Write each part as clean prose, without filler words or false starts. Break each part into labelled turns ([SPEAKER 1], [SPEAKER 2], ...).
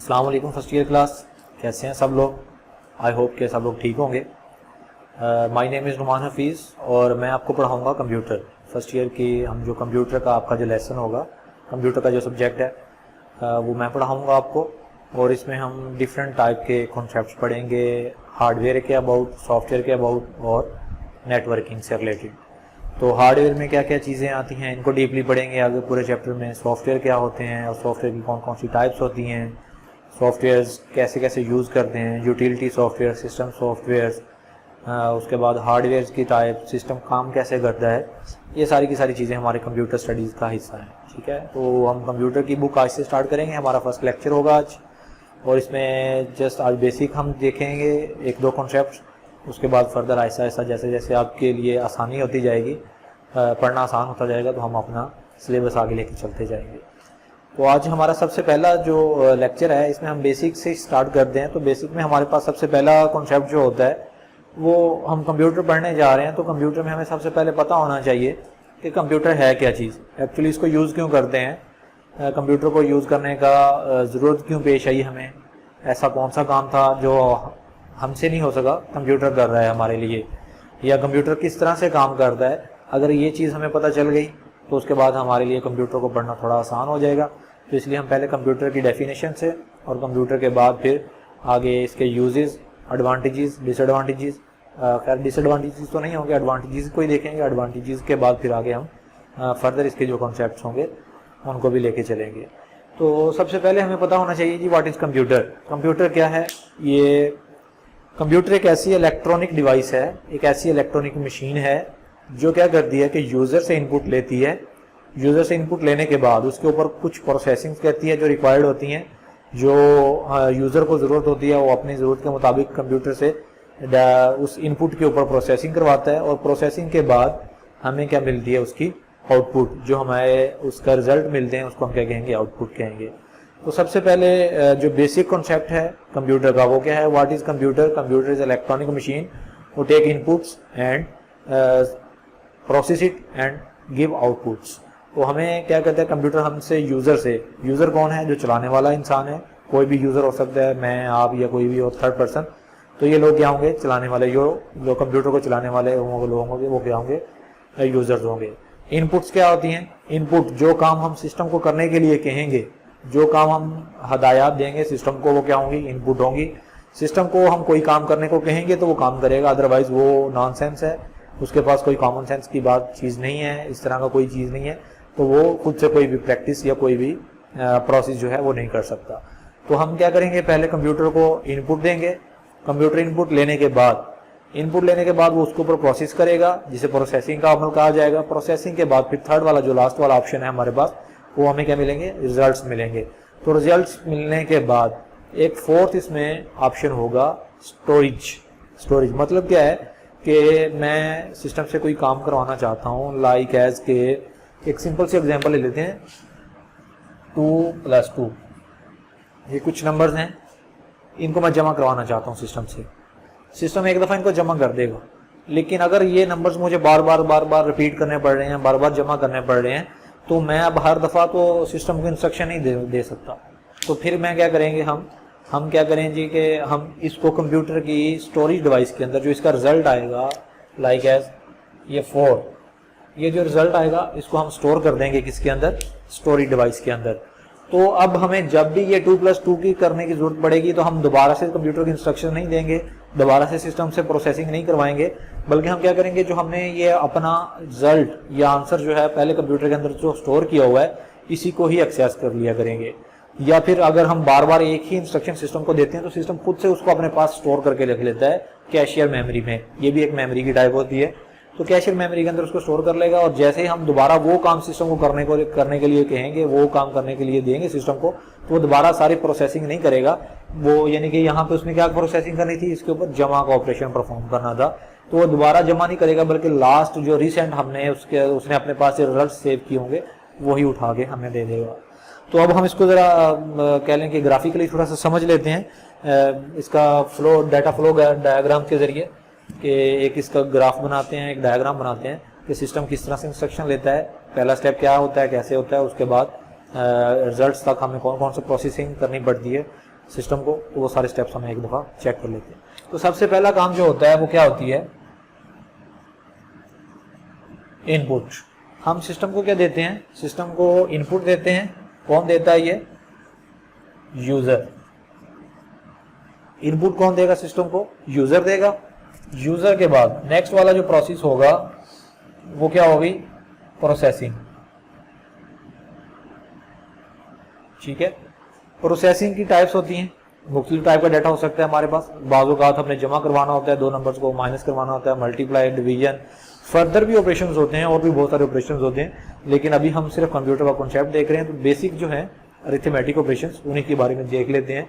[SPEAKER 1] अस्सलाम वालेकुम first year class, कैसे हैं सब लोग। आई होप के सब लोग ठीक होंगे। My name is Numan Hafeez और मैं आपको पढ़ाऊंगा कंप्यूटर। फर्स्ट ईयर की हम जो कंप्यूटर का आपका जो लेसन होगा, कंप्यूटर का जो सब्जेक्ट है वो मैं पढ़ाऊंगा आपको। और इसमें हम डिफरेंट टाइप के कॉन्सेप्ट्स पढ़ेंगे, हार्डवेयर के अबाउट, सॉफ्टवेयर के अबाउट और नेटवर्किंग से रिलेटेड। तो हार्डवेयर में क्या क्या चीज़ें आती हैं इनको डीपली पढ़ेंगे आगे पूरे चैप्टर में। सॉफ्टवेयर क्या होते हैं और सॉफ्टवेयर की कौन कौन सी टाइप्स होती हैं, सॉफ्टवेयर्स कैसे कैसे यूज़ करते हैं, यूटिलिटी सॉफ्टवेयर, सिस्टम सॉफ्टवेयर्स, उसके बाद हार्डवेयर की टाइप, सिस्टम काम कैसे करता है, ये सारी की सारी चीज़ें हमारे कंप्यूटर स्टडीज़ का हिस्सा है। ठीक है, तो हम कंप्यूटर की बुक आज से स्टार्ट करेंगे। हमारा फर्स्ट लेक्चर होगा आज और इसमें जस्ट आज बेसिक हम देखेंगे एक दो कॉन्सेप्ट। उसके बाद फर्दर ऐसा ऐसा जैसे जैसे आपके लिए आसानी होती जाएगी, पढ़ना आसान होता जाएगा, तो हम अपना सिलेबस आगे लेके चलते जाएंगे। तो आज हमारा सबसे पहला जो लेक्चर है इसमें हम बेसिक से स्टार्ट करते हैं। तो बेसिक में हमारे पास सबसे पहला कॉन्सेप्ट जो होता है वो हम कंप्यूटर पढ़ने जा रहे हैं। तो कंप्यूटर में हमें सबसे पहले पता होना चाहिए कि कंप्यूटर है क्या चीज़, एक्चुअली इसको यूज़ क्यों करते हैं, कंप्यूटर को यूज़ करने का ज़रूरत क्यों पेश आई हमें, ऐसा कौन सा काम था जो हमसे नहीं हो सका कंप्यूटर कर रहा है हमारे लिए, या कंप्यूटर किस तरह से काम करता है। अगर ये चीज़ हमें पता चल गई तो उसके बाद हमारे लिए कंप्यूटर को पढ़ना थोड़ा आसान हो जाएगा। तो इसलिए हम पहले कंप्यूटर की डेफिनेशन से और कंप्यूटर के बाद फिर आगे इसके यूजेस, एडवांटेजेस, डिसएडवांटेजेस, खैर डिसएडवांटेजेस तो नहीं होंगे, एडवांटेजेस को ही देखेंगे। एडवांटेजेस के बाद फिर आगे हम फर्दर इसके जो कॉन्सेप्ट्स होंगे उनको भी लेके चलेंगे। तो सबसे पहले हमें पता होना चाहिए जी व्हाट इज़ कंप्यूटर। कंप्यूटर क्या है? ये कंप्यूटर एक ऐसी इलेक्ट्रॉनिक डिवाइस है, एक ऐसी इलेक्ट्रॉनिक मशीन है जो क्या करती है कि यूज़र से इनपुट लेती है। यूज़र से इनपुट लेने के बाद उसके ऊपर कुछ प्रोसेसिंग करती है जो रिक्वायर्ड होती हैं, जो यूज़र को ज़रूरत होती है। वो अपनी ज़रूरत के मुताबिक कंप्यूटर से उस इनपुट के ऊपर प्रोसेसिंग करवाता है और प्रोसेसिंग के बाद हमें क्या मिलती है, उसकी आउटपुट। जो हमारे उसका रिजल्ट मिलते हैं उसको हम क्या कहेंगे, आउटपुट कहेंगे। तो सबसे पहले जो बेसिक कॉन्सेप्ट है कंप्यूटर का वो क्या है? What is computer? Computer is electronic machine वो take inputs and process it and give outputs. तो हमें क्या कहते हैं कंप्यूटर हमसे यूज़र से, यूज़र कौन है? जो चलाने वाला इंसान है, कोई भी यूज़र हो सकता है, मैं, आप या कोई भी और थर्ड पर्सन। तो ये लोग क्या होंगे? चलाने वाले। जो कंप्यूटर को चलाने वाले लोग होंगे वो क्या होंगे? यूज़र्स होंगे। इनपुट्स क्या होती हैं? इनपुट जो काम हम सिस्टम को करने के लिए कहेंगे, जो काम हम हदायत देंगे सिस्टम को, वो क्या होंगी? इनपुट होंगी। सिस्टम को हम कोई काम करने को कहेंगे तो वो काम करेगा, अदरवाइज वो नॉनसेंस है, उसके पास कोई कॉमन सेंस की बात चीज़ नहीं है, इस तरह का कोई चीज़ नहीं है, तो वो खुद से कोई भी प्रैक्टिस या कोई भी प्रोसेस जो है वो नहीं कर सकता। तो हम क्या करेंगे? पहले कंप्यूटर को इनपुट देंगे। कंप्यूटर इनपुट लेने के बाद वो उसके ऊपर प्रोसेस करेगा, जिसे प्रोसेसिंग का अमल कहा जाएगा। प्रोसेसिंग के बाद फिर थर्ड वाला जो लास्ट वाला ऑप्शन है हमारे पास, वो हमें क्या मिलेंगे? रिजल्ट्स मिलेंगे। तो रिजल्ट्स मिलने के बाद एक फोर्थ इसमें ऑप्शन होगा स्टोरेज। स्टोरेज मतलब क्या है कि मैं सिस्टम से कोई काम करवाना चाहता हूँ, लाइक एज के एक सिंपल सी एग्जांपल ले लेते हैं, 2+2 ये कुछ नंबर्स हैं, इनको मैं जमा करवाना चाहता हूँ सिस्टम से। सिस्टम एक दफ़ा इनको जमा कर देगा, लेकिन अगर ये नंबर्स मुझे बार बार रिपीट करने पड़ रहे हैं, बार बार जमा करने पड़ रहे हैं, तो मैं अब हर दफ़ा तो सिस्टम को इंस्ट्रक्शन नहीं दे सकता। तो फिर मैं क्या करेंगे, हम क्या करें जी कि हम इसको कंप्यूटर की स्टोरेज डिवाइस के अंदर जो इसका रिजल्ट आएगा, लाइक एज ये 4, ये जो रिजल्ट आएगा इसको हम स्टोर कर देंगे किसके अंदर? स्टोरेज डिवाइस के अंदर। तो अब हमें जब भी ये 2+2 की करने की जरूरत पड़ेगी तो हम दोबारा से कंप्यूटर की इंस्ट्रक्शन नहीं देंगे, दोबारा से सिस्टम से प्रोसेसिंग नहीं करवाएंगे, बल्कि हम क्या करेंगे, जो हमने ये अपना रिजल्ट या आंसर जो है पहले कंप्यूटर के अंदर जो स्टोर किया हुआ है इसी को ही एक्सेस कर लिया करेंगे। या फिर अगर हम बार बार एक ही इंस्ट्रक्शन सिस्टम को देते हैं तो सिस्टम खुद से उसको अपने पास स्टोर करके रख लेता है कैशियर मेमोरी में। ये भी एक मेमोरी की टाइप होती है। तो कैशियर मेमोरी के अंदर उसको स्टोर कर लेगा और जैसे ही हम दोबारा वो काम सिस्टम को करने के लिए कहेंगे, वो काम करने के लिए देंगे सिस्टम को, तो वो दोबारा सारी प्रोसेसिंग नहीं करेगा। वो यानी कि यहाँ पे उसने क्या प्रोसेसिंग करनी थी, इसके ऊपर जमा का ऑपरेशन परफॉर्म करना था, तो वो दोबारा जमा नहीं करेगा, बल्कि लास्ट जो रिसेंट हमने उसने अपने पास रिजल्ट सेव किए होंगे वही उठा के हमें दे देगा। तो अब हम इसको ज़रा कह लें कि ग्राफिकली थोड़ा सा समझ लेते हैं, इसका फ्लो, डाटा फ्लो डायग्राम के ज़रिए, कि एक इसका ग्राफ बनाते हैं, एक डायग्राम बनाते हैं कि सिस्टम किस तरह से इंस्ट्रक्शन लेता है, पहला स्टेप क्या होता है, कैसे होता है, उसके बाद रिजल्ट्स तक हमें कौन कौन सी प्रोसेसिंग करनी पड़ती है, सिस्टम को, तो वो सारे स्टेप्स हम एक दफ़ा चेक कर लेते हैं। तो सबसे पहला काम जो होता है वो क्या होती है, इनपुट। हम सिस्टम को क्या देते हैं, सिस्टम को इनपुट देते हैं। कौन देता है ये, यूजर। इनपुट कौन देगा सिस्टम को, यूजर देगा। यूजर के बाद नेक्स्ट वाला जो प्रोसेस होगा वो क्या होगी, प्रोसेसिंग। ठीक है, प्रोसेसिंग की टाइप्स होती हैं, मुख्तलिफ टाइप का डाटा हो सकता है हमारे पास। बाज़ औक़ात हमने जमा करवाना होता है, दो नंबर्स को माइनस करवाना होता है, मल्टीप्लाई, डिवीजन, फर्दर भी ऑपरेशंस होते हैं और भी बहुत सारे ऑपरेशंस होते हैं, लेकिन अभी हम सिर्फ कंप्यूटर का कॉन्सेप्ट देख रहे हैं। तो बेसिक जो है अरिथमेटिक ऑपरेशंस, उन्हीं के बारे में देख लेते हैं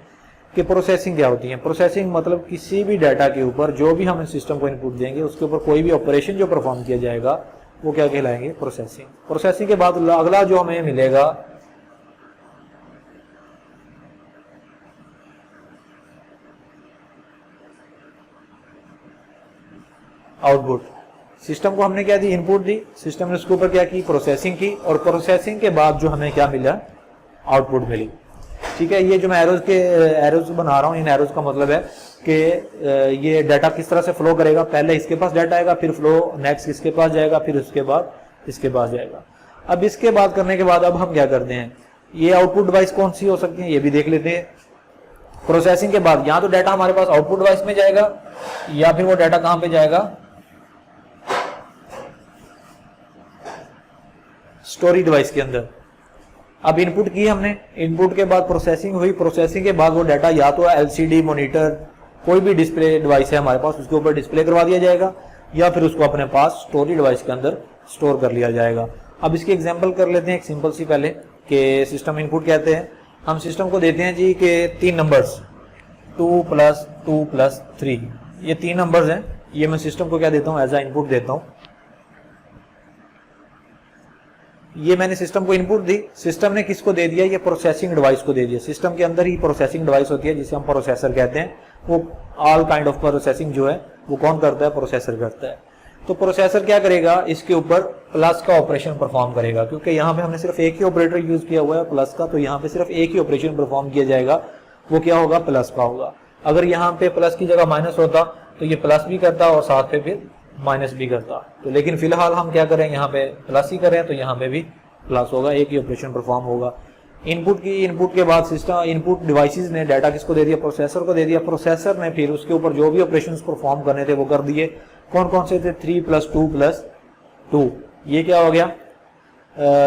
[SPEAKER 1] कि प्रोसेसिंग क्या होती है। प्रोसेसिंग मतलब किसी भी डाटा के ऊपर जो भी हम सिस्टम को इनपुट देंगे उसके ऊपर कोई भी ऑपरेशन जो परफॉर्म किया जाएगा वो क्या कहलाएंगे, प्रोसेसिंग। प्रोसेसिंग के बाद अगला जो हमें मिलेगा आउटपुट। सिस्टम को हमने क्या दी, इनपुट दी, सिस्टम ने उसके ऊपर क्या की, प्रोसेसिंग की, और प्रोसेसिंग के बाद जो हमें क्या मिला, आउटपुट मिली। ठीक है, ये जो मैं एरोज बना रहा हूँ, इन एरोज का मतलब है कि ये डाटा किस तरह से फ्लो करेगा। पहले इसके पास डाटा आएगा, फिर फ्लो नेक्स्ट इसके पास जाएगा, फिर उसके बाद इसके पास जाएगा। अब इसके बाद करने के बाद अब हम क्या करते हैं, ये आउटपुट डिवाइस कौन सी हो सकती है ये भी देख लेते हैं। प्रोसेसिंग के बाद या तो डाटा हमारे पास आउटपुट डिवाइस में जाएगा या फिर वो डाटा कहां पे जाएगा, स्टोरेज डिवाइस के अंदर। अब इनपुट की हमने, इनपुट के बाद प्रोसेसिंग हुई, प्रोसेसिंग के बाद वो डाटा या तो एलसीडी, मॉनिटर, कोई भी डिस्प्ले डिवाइस है हमारे पास उसके ऊपर डिस्प्ले करवा दिया जाएगा या फिर उसको अपने पास स्टोरेज डिवाइस के अंदर स्टोर कर लिया जाएगा। अब इसकी एग्जांपल कर लेते हैं एक सिंपल सी पहले, कि सिस्टम इनपुट कहते हैं। हम सिस्टम को देते हैं जी कि 3 नंबर्स 2 + 2 + 3, ये 3 नंबर्स हैं। ये मैं सिस्टम को क्या देता हूँ, एज अ इनपुट देता हूँ। ये मैंने सिस्टम को इनपुट दी, सिस्टम ने किसको दे दिया, ये प्रोसेसिंग डिवाइस को दे दिया। सिस्टम के अंदर ही प्रोसेसिंग डिवाइस होती है जिसे हम प्रोसेसर कहते हैं। वो ऑल काइंड ऑफ प्रोसेसिंग जो है वो कौन करता है, प्रोसेसर करता है। तो प्रोसेसर क्या करेगा, इसके ऊपर प्लस का ऑपरेशन परफॉर्म करेगा, क्योंकि यहाँ पे हमने सिर्फ एक ही ऑपरेटर यूज किया हुआ है प्लस का, तो यहाँ पे सिर्फ एक ही ऑपरेशन परफॉर्म किया जाएगा, वो क्या होगा, प्लस का होगा। अगर यहाँ पे प्लस की जगह माइनस होता तो ये प्लस भी करता और साथ में फिर माइनस भी करता। तो लेकिन फिलहाल हम क्या करें, यहाँ पे प्लस ही करें तो यहाँ पे भी प्लस होगा, एक ही ऑपरेशन परफॉर्म होगा। इनपुट के बाद सिस्टम, इनपुट डिवाइसेस ने डाटा किसको दे दिया, प्रोसेसर को दे दिया। प्रोसेसर ने फिर उसके ऊपर जो भी ऑपरेशंस परफॉर्म करने थे वो कर दिए। कौन कौन से थे, 3 + 2 + 2, ये क्या हो गया,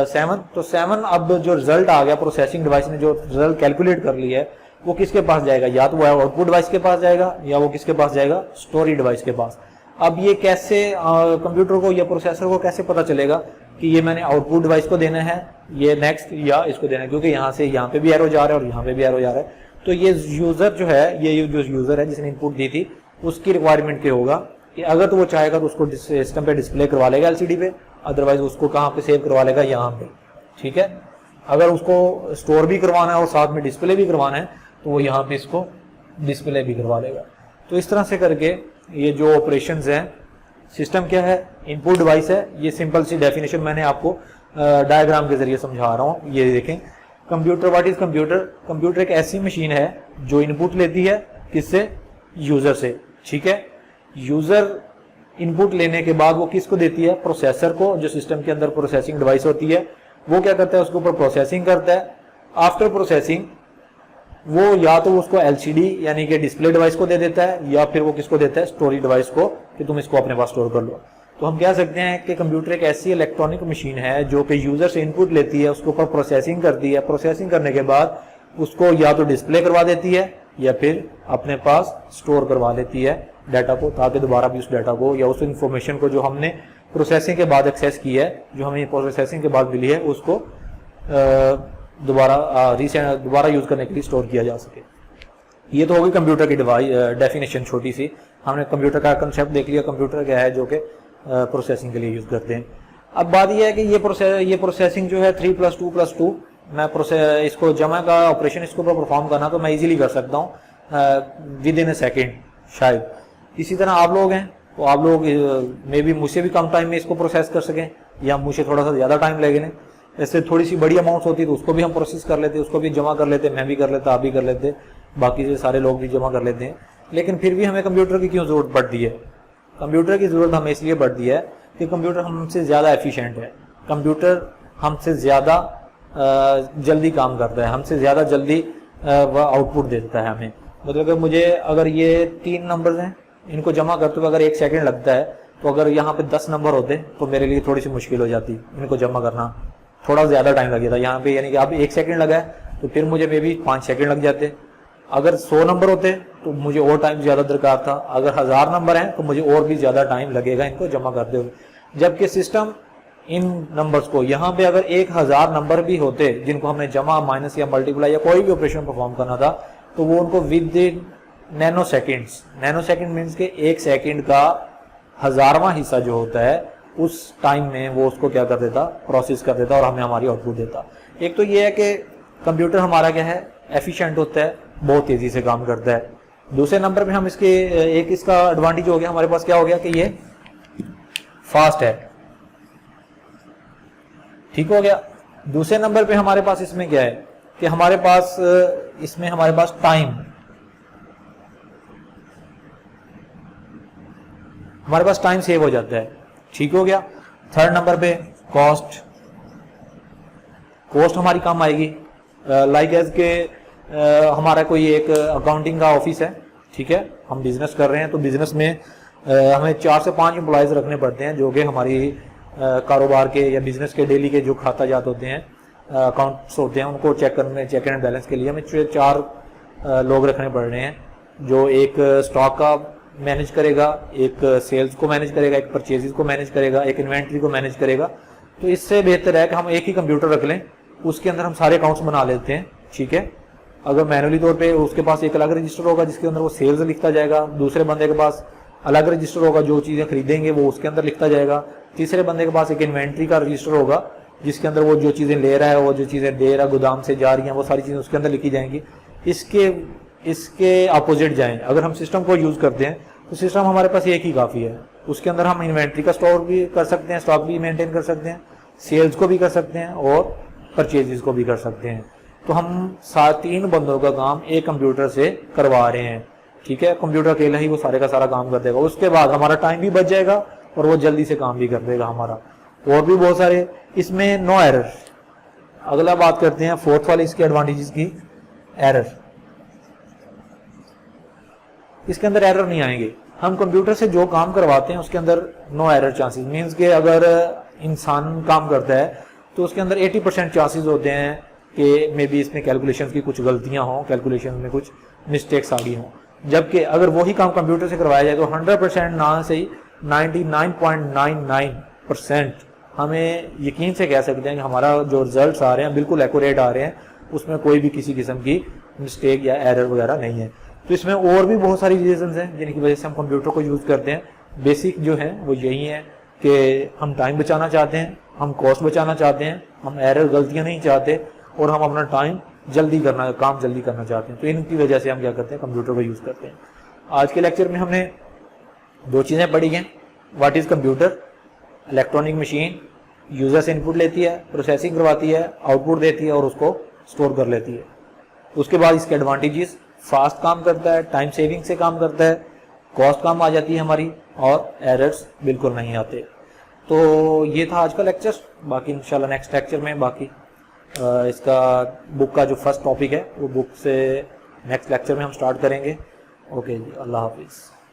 [SPEAKER 1] 7। तो 7 अब जो रिजल्ट आ गया, प्रोसेसिंग डिवाइस ने जो रिजल्ट कैलकुलेट कर लिया है वो किसके पास जाएगा, या तो वो आउटपुट डिवाइस के पास जाएगा या वो किसके पास जाएगा, स्टोरेज डिवाइस के पास। अब ये कैसे कंप्यूटर को या प्रोसेसर को कैसे पता चलेगा कि ये मैंने आउटपुट डिवाइस को देना है, ये नेक्स्ट या इसको देना है, क्योंकि यहाँ से यहाँ पे भी एरो जा रहा है और यहाँ पे भी एरो जा रहा है। तो ये यूजर जो है, ये जो यूजर है जिसने इनपुट दी थी, उसकी रिक्वायरमेंट क्या होगा कि अगर तो वो चाहेगा तो उसको सिस्टम पे डिस्प्ले करवा लेगा एलसीडी पे, अदरवाइज उसको कहाँ पे सेव करवा लेगा, यहाँ पे। ठीक है, अगर उसको स्टोर भी करवाना है और साथ में डिस्प्ले भी करवाना है तो वो यहाँ पे इसको डिस्प्ले भी करवा लेगा। तो इस तरह से करके ये जो ऑपरेशंस हैं, सिस्टम क्या है, इनपुट डिवाइस है। ये सिंपल सी डेफिनेशन मैंने आपको डायग्राम के जरिए समझा रहा हूँ। ये देखें, computer, what is computer. Computer एक ऐसी मशीन है जो इनपुट लेती है किससे, यूजर से। ठीक है, यूजर इनपुट लेने के बाद वो किसको देती है, प्रोसेसर को, जो सिस्टम के अंदर प्रोसेसिंग डिवाइस होती है। वो क्या करता है, उसके ऊपर प्रोसेसिंग करता है। आफ्टर प्रोसेसिंग वो या तो उसको एलसीडी यानी कि डिस्प्ले डिवाइस को दे देता है या फिर वो किसको देता है, स्टोरेज डिवाइस को, कि तुम इसको अपने पास स्टोर कर लो। तो हम कह सकते हैं कि कंप्यूटर एक ऐसी इलेक्ट्रॉनिक मशीन है जो कि यूजर से इनपुट लेती है, उसके ऊपर प्रोसेसिंग करती है, प्रोसेसिंग करने के बाद उसको या तो डिस्प्ले करवा देती है या फिर अपने पास स्टोर करवा लेती है डाटा को, ताकि दोबारा भी उस डाटा को या उस इंफॉर्मेशन को जो हमने प्रोसेसिंग के बाद एक्सेस की है, जो हमें प्रोसेसिंग के बाद मिली है, उसको दोबारा यूज करने के लिए स्टोर किया जा सके। ये तो होगी कंप्यूटर की डेफिनेशन छोटी सी। हमने कंप्यूटर का कंसेप्ट देख लिया, कंप्यूटर क्या है जो कि प्रोसेसिंग के लिए यूज करते हैं। अब बात यह है कि ये प्रोसेसिंग जो है 3 + 2 + 2, मैं इसको जमा का ऑपरेशन इसके ऊपर परफॉर्म करना तो मैं इजीली कर सकता हूँ विद इन ए सेकेंड शायद। इसी तरह आप लोग हैं तो आप लोग मे बी मुझसे भी कम टाइम में इसको प्रोसेस कर सकें या मुझे थोड़ा सा ज़्यादा टाइम लगे। ऐसे थोड़ी सी बड़ी अमाउंट्स होती तो उसको भी हम प्रोसेस कर लेते, उसको भी जमा कर लेते, मैं भी कर लेता, आप भी कर लेते। बाकी से सारे लोग भी जमा कर लेते हैं, लेकिन फिर भी हमें कंप्यूटर की क्यों ज़रूरत पड़ती है? कंप्यूटर की ज़रूरत हमें इसलिए पड़ती है कि कंप्यूटर हमसे ज़्यादा एफिशिएंट है, कंप्यूटर हमसे ज़्यादा जल्दी काम करता है, हमसे ज़्यादा जल्दी वह आउटपुट देता है हमें। मतलब कि मुझे अगर ये 3 नंबर्स हैं, इनको जमा करते हुए अगर 1 सेकंड लगता है, तो अगर यहाँ पे 10 नंबर होते तो मेरे लिए थोड़ी सी मुश्किल हो जाती, इनको जमा करना थोड़ा ज़्यादा टाइम लग जाता। यहाँ पे यानी कि अब 1 सेकंड लगा है तो फिर मुझे मे भी 5 सेकंड लग जाते। अगर 100 नंबर होते तो मुझे और टाइम ज़्यादा दरकार था। अगर 1000 नंबर हैं तो मुझे और भी ज़्यादा टाइम लगेगा इनको जमा करते हुए। जबकि सिस्टम इन नंबर्स को, यहाँ पे अगर 1000 नंबर भी होते जिनको हमने जमा, माइनस या मल्टीप्लाई या कोई भी ऑपरेशन परफॉर्म करना था, तो वो उनको with nano seconds, nano second means के 1 सेकेंड का 1000वां हिस्सा जो होता है उस टाइम में वो उसको क्या कर देता, प्रोसेस कर देता और हमें हमारी आउटपुट देता। एक तो ये है कि कंप्यूटर हमारा क्या है, एफिशिएंट होता है, बहुत तेजी से काम करता है। दूसरे नंबर पे हम इसके एक इसका एडवांटेज हो गया हमारे पास, क्या हो गया कि ये फास्ट है, ठीक हो गया। दूसरे नंबर पे हमारे पास इसमें क्या है कि हमारे पास इसमें हमारे पास टाइम, हमारे पास टाइम सेव हो जाता है, ठीक हो गया। थर्ड नंबर पे कॉस्ट, कॉस्ट हमारी कम आएगी। लाइक एज के हमारा कोई एक अकाउंटिंग का ऑफिस है, ठीक है, हम बिजनेस कर रहे हैं, तो बिजनेस में हमें 4 से 5 एम्प्लॉयज रखने पड़ते हैं जो कि हमारी कारोबार के या बिजनेस के डेली के जो खाता जात होते हैं, अकाउंट्स होते हैं, उनको चेक करने, चेक एंड बैलेंस के लिए हमें 4 लोग रखने पड़ रहे हैं, जो एक स्टॉक का मैनेज करेगा, एक सेल्स को मैनेज करेगा, एक परचेजेस को मैनेज करेगा, एक इन्वेंट्री को मैनेज करेगा। तो इससे बेहतर है कि हम एक ही कंप्यूटर रख लें, उसके अंदर हम सारे अकाउंट्स बना लेते हैं, ठीक है। अगर मैनुअली तौर पे उसके पास एक अलग रजिस्टर होगा जिसके अंदर वो सेल्स लिखता जाएगा, दूसरे बंदे के पास अलग रजिस्टर होगा, जो चीज़ें खरीदेंगे वो उसके अंदर लिखता जाएगा, तीसरे बंदे के पास एक इन्वेंट्री का रजिस्टर होगा जिसके अंदर वो जो चीज़ें ले रहा है, वो जो चीज़ें दे रहा है, गोदाम से जा रही हैं, वो सारी चीज़ें उसके अंदर लिखी जाएंगी। इसके अपोजिट जाएं, अगर हम सिस्टम को यूज़ करते हैं तो सिस्टम हमारे पास एक ही काफ़ी है, उसके अंदर हम इन्वेंट्री का स्टोर भी कर सकते हैं, स्टॉक भी मेंटेन कर सकते हैं, सेल्स को भी कर सकते हैं और परचेजेस को भी कर सकते हैं। तो हम 3 बंदों का काम एक कंप्यूटर से करवा रहे हैं, ठीक है। कंप्यूटर अकेला ही वो सारे का सारा काम कर देगा, उसके बाद हमारा टाइम भी बच जाएगा और वो जल्दी से काम भी कर देगा हमारा। और भी बहुत सारे इसमें नो एरर। अगला बात करते हैं फोर्थ वाले इसके एडवांटेजेस की, एरर। इसके अंदर एरर नहीं आएंगे, हम कंप्यूटर से जो काम करवाते हैं उसके अंदर नो एरर चांसेस, मीन्स के अगर इंसान काम करता है तो उसके अंदर 80% चांसेस होते हैं कि मे बी इसमें कैलकुलेशन की कुछ गलतियां हों, कैलकुलेशन में कुछ मिस्टेक्स आ गई हों। जबकि अगर वही काम कंप्यूटर से करवाया जाए तो 100% ना से ही 99.99% हमें यकीन से कह सकते हैं कि हमारा जो रिजल्ट्स आ रहे हैं बिल्कुल एक्यूरेट आ रहे हैं, उसमें कोई भी किसी किस्म की मिस्टेक या एरर वगैरह नहीं है। तो इसमें और भी बहुत सारी रीजंस हैं जिनकी वजह से हम कंप्यूटर को यूज़ करते हैं। बेसिक जो है वो यही है कि हम टाइम बचाना चाहते हैं, हम कॉस्ट बचाना चाहते हैं, हम एरर गलतियां नहीं चाहते और हम अपना टाइम जल्दी करना, काम जल्दी करना चाहते हैं। तो इनकी वजह से हम क्या करते हैं, कंप्यूटर को यूज़ करते हैं। आज के लेक्चर में हमने 2 चीज़ें पढ़ी हैं। What is computer, electronic machine, user से इनपुट लेती है, प्रोसेसिंग करवाती है, आउटपुट देती है और उसको स्टोर कर लेती है। उसके बाद इसके एडवांटेजेस, फास्ट काम करता है, टाइम सेविंग से काम करता है, कॉस्ट कम आ जाती है हमारी और एरर्स बिल्कुल नहीं आते। तो ये था आज का लेक्चर। बाकी इंशाल्लाह नेक्स्ट लेक्चर में बाकी इसका बुक का जो फर्स्ट टॉपिक है वो बुक से नेक्स्ट लेक्चर में हम स्टार्ट करेंगे। ओके जी, अल्लाह हाफिज़।